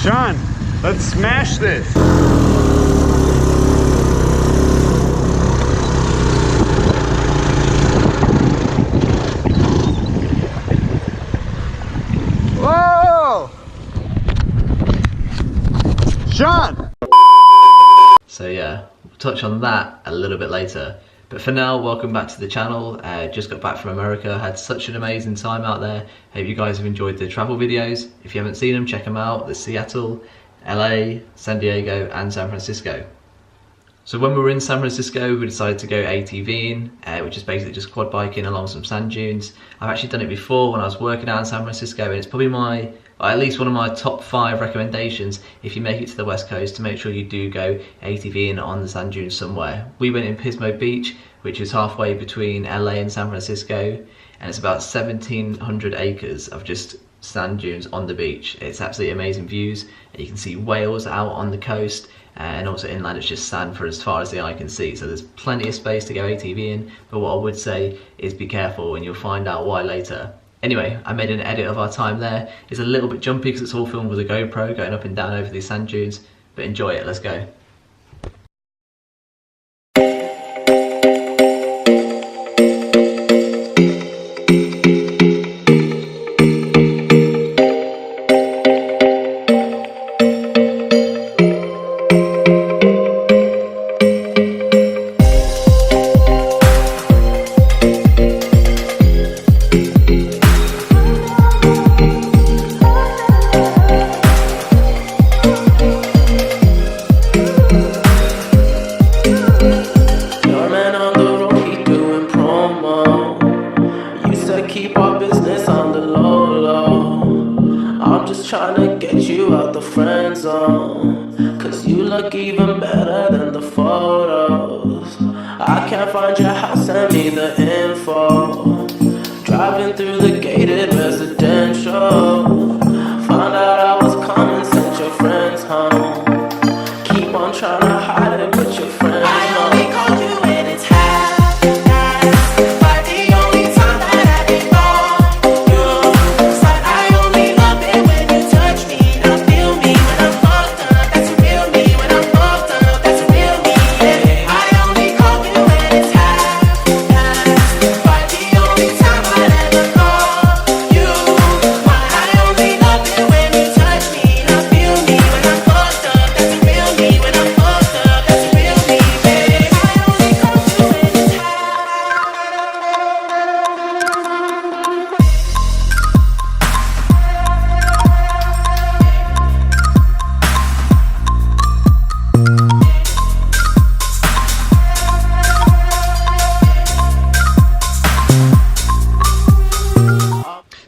Sean, let's smash this. Whoa! Sean! So yeah, we'll touch on that a little bit later. But for now, welcome back to the channel. Just got back from America, had such an amazing time out there. Hope you guys have enjoyed the travel videos. If you haven't seen them, check them out. There's Seattle, LA, San Diego and San Francisco. So when we were in San Francisco, we decided to go ATVing, which is basically just quad biking along some sand dunes. I've actually done it before when I was working out in San Francisco, and it's probably at least one of my top 5 recommendations if you make it to the West Coast, to make sure you do go ATVing on the sand dunes somewhere. We went in Pismo Beach, which is halfway between LA and San Francisco, and it's about 1,700 acres of just sand dunes on the beach. It's absolutely amazing views. You can see whales out on the coast, and also inland it's just sand for as far as the eye can see. So there's plenty of space to go ATV in, but what I would say is be careful, and you'll find out why later. Anyway, I made an edit of our time there. It's a little bit jumpy because it's all filmed with a GoPro going up and down over these sand dunes, but enjoy it, let's go. Trying to get you out the friend zone, cause you look even better than the photos. I can't find your house, send me the info. Driving through the gated residential, found out I was coming, sent your friends home. Keep on trying to hide it, but your friends know. I only called you when it's half past, but the only time that I did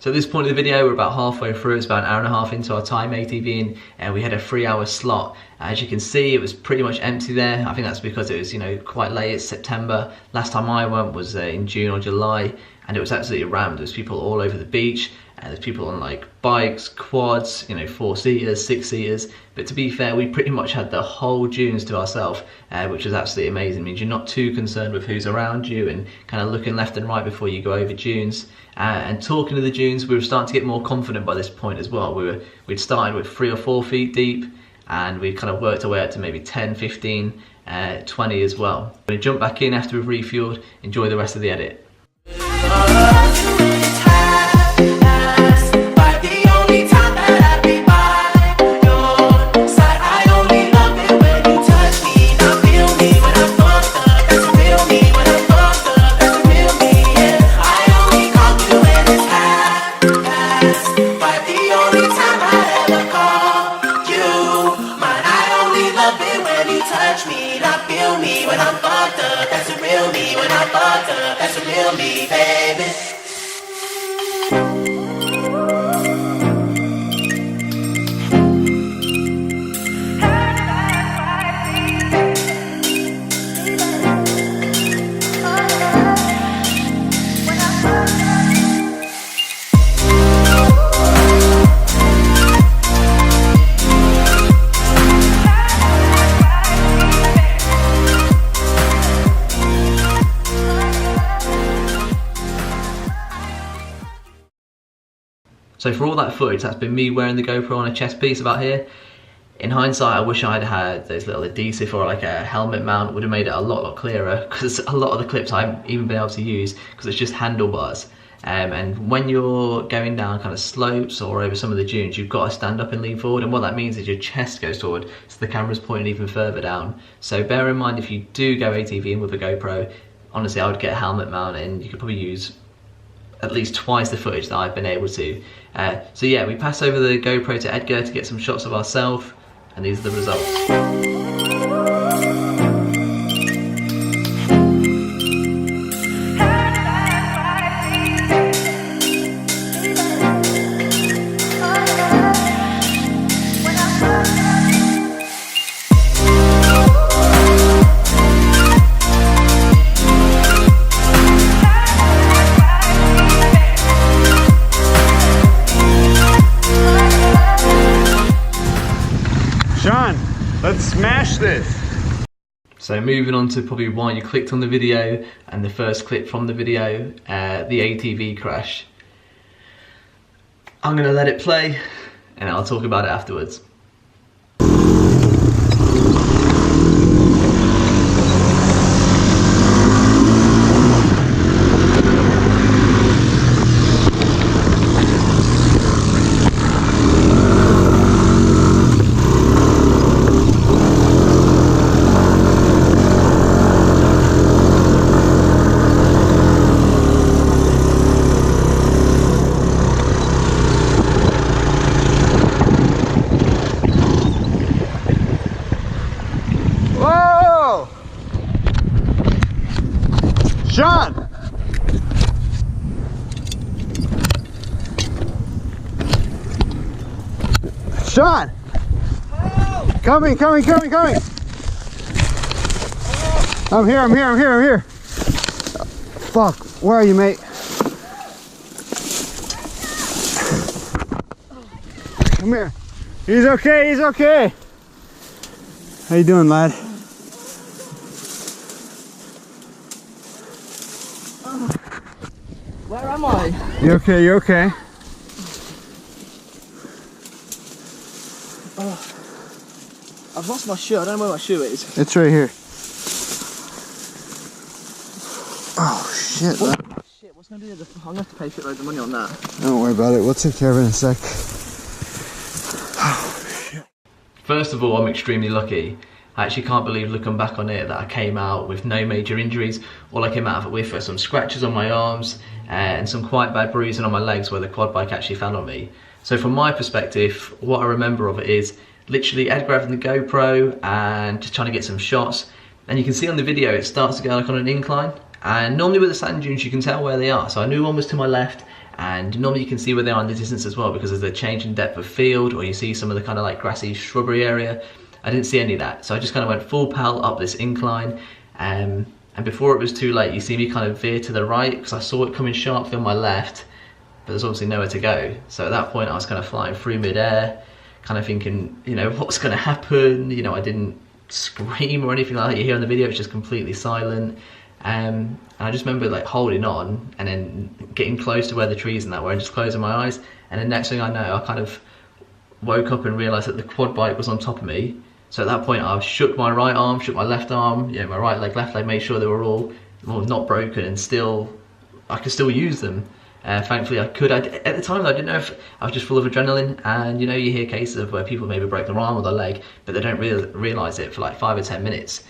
So at this point of the video, we're about halfway through. It's about an hour and a half into our time ATVing, and we had a 3-hour slot. As you can see, it was pretty much empty there. I think that's because it was, quite late. It's September. Last time I went was in June or July, and it was absolutely rammed. There's people all over the beach, and there's people on like bikes, quads, 4-seaters, 6-seaters. But to be fair, we pretty much had the whole dunes to ourselves, which was absolutely amazing. It means you're not too concerned with who's around you and kind of looking left and right before you go over dunes. And talking to the dunes, we were starting to get more confident by this point as well. We'd started with 3 or 4 feet deep, and we kind of worked our way up to maybe 10, 15, 20 as well. We're going to jump back in after we've refueled, enjoy the rest of the edit. So for all that footage, that's been me wearing the GoPro on a chest piece about here. In hindsight, I wish I'd had those little adhesive or like a helmet mount. Would have made it a lot clearer, because a lot of the clips I haven't even been able to use because it's just handlebars. And when you're going down kind of slopes or over some of the dunes, you've got to stand up and lean forward, and what that means is your chest goes forward, so the camera's pointing even further down. So bear in mind, if you do go ATVing with a GoPro, honestly I would get a helmet mount, and you could probably use at least twice the footage that I've been able to. So yeah, we pass over the GoPro to Edgar to get some shots of ourselves, and these are the results. Sean, let's smash this. So moving on to probably why you clicked on the video, and the first clip from the video, the ATV crash. I'm gonna let it play and I'll talk about it afterwards. Sean! Sean! Help! Coming! I'm here. Fuck, where are you, mate? Come here. He's okay. How you doing, lad? Where am I? You okay? I've lost my shoe. I don't know where my shoe is. It's right here. Oh shit, man. Shit, what's going to do? I'm going to have to pay shitloads of money on that. Don't worry about it. We'll take care of it in a sec. First of all, I'm extremely lucky. I actually can't believe, looking back on it, that I came out with no major injuries. All I came out of it with were some scratches on my arms and some quite bad bruising on my legs where the quad bike actually fell on me. So from my perspective, what I remember of it is literally Edgar having the GoPro and just trying to get some shots. And you can see on the video it starts to go like on an incline, and normally with the sand dunes you can tell where they are. So I knew one was to my left, and normally you can see where they are in the distance as well, because there's a change in depth of field, or you see some of the kind of like grassy shrubbery area. I didn't see any of that, so I just kind of went full pelt up this incline, and before it was too late, you see me kind of veer to the right because I saw it coming sharply on my left, but there's obviously nowhere to go. So at that point I was kind of flying through mid-air, kind of thinking, you know, what's going to happen? You know, I didn't scream or anything like that. You hear on the video it's just completely silent, and I just remember like holding on and then getting close to where the trees and that were, and just closing my eyes, and then next thing I know I kind of woke up and realised that the quad bike was on top of me. So at that point I shook my right arm, shook my left arm, you know, my right leg, left leg, made sure they were all not broken, and still I could still use them. Thankfully I could. At the time I didn't know if I was just full of adrenaline, and you know, you hear cases of where people maybe break their arm or their leg, but they don't realise it for like 5 or 10 minutes.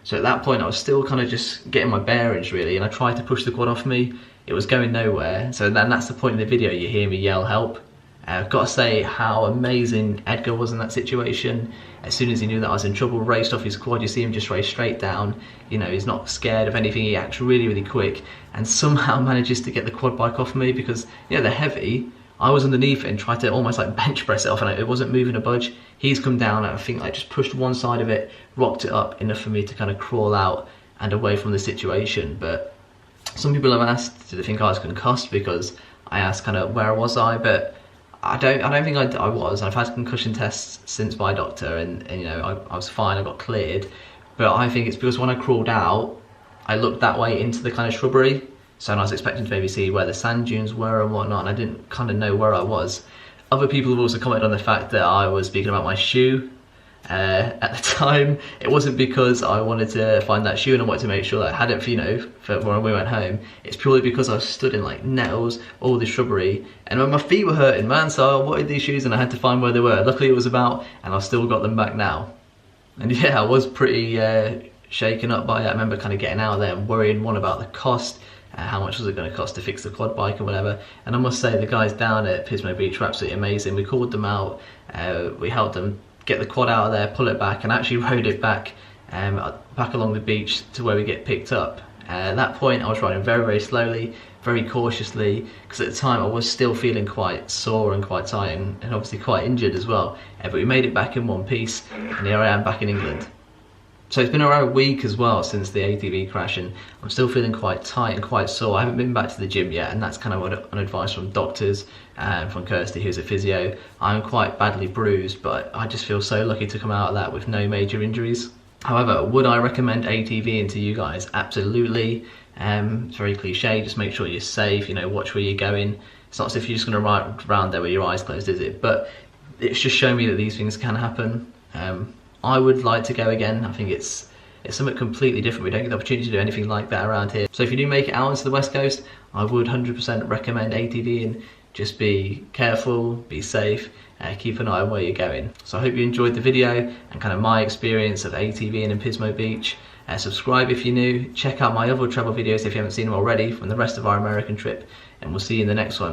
So at that point I was still kind of just getting my bearings really, and I tried to push the quad off me. It was going nowhere. So then that's the point in the video you hear me yell help. I've got to say how amazing Edgar was in that situation. As soon as he knew that I was in trouble, raced off his quad. You see him just race straight down. You know, he's not scared of anything. He acts really quick, and somehow manages to get the quad bike off me, because, you know, they're heavy. I was underneath it and tried to almost like bench press it off, and it wasn't moving a budge. He's come down and I think I just pushed one side of it, rocked it up enough for me to kind of crawl out and away from the situation. But some people have asked, do they think I was concussed, because I asked kind of where was I, but I don't think I was. I've had concussion tests since by a doctor, and you know, I was fine, I got cleared. But I think it's because when I crawled out, I looked that way into the kind of shrubbery, so I was expecting to maybe see where the sand dunes were and whatnot, and I didn't kind of know where I was. Other people have also commented on the fact that I was speaking about my shoe. At the time, it wasn't because I wanted to find that shoe and I wanted to make sure that I had it for, you know, for when we went home. It's purely because I was stood in like nettles, all the shrubbery, and when my feet were hurting, man, so I wanted these shoes and I had to find where they were. Luckily it was about, and I've still got them back now. And yeah, I was pretty shaken up by it. I remember kind of getting out of there and worrying, one, about the cost, how much was it going to cost to fix the quad bike and whatever. And I must say, the guys down at Pismo Beach were absolutely amazing. We called them out, we helped them get the quad out of there, pull it back, and actually rode it back along the beach to where we get picked up. At that point I was riding very, very slowly, very cautiously, because at the time I was still feeling quite sore and quite tired and obviously quite injured as well. But we made it back in one piece, and here I am back in England. So it's been around a week as well since the ATV crash, and I'm still feeling quite tight and quite sore. I haven't been back to the gym yet, and that's kind of an advice from doctors and from Kirsty, who's a physio. I'm quite badly bruised, but I just feel so lucky to come out of that with no major injuries. However, would I recommend ATVing to you guys? Absolutely. It's very cliche, just make sure you're safe, you know, watch where you're going. It's not as if you're just going to ride around there with your eyes closed, is it? But it's just shown me that these things can happen. I would like to go again. I think it's something completely different. We don't get the opportunity to do anything like that around here. So if you do make it out onto the West Coast, I would 100% recommend ATVing. Just be careful, be safe, keep an eye on where you're going. So I hope you enjoyed the video and kind of my experience of ATVing in Pismo Beach. Subscribe if you're new, check out my other travel videos if you haven't seen them already from the rest of our American trip, and we'll see you in the next one.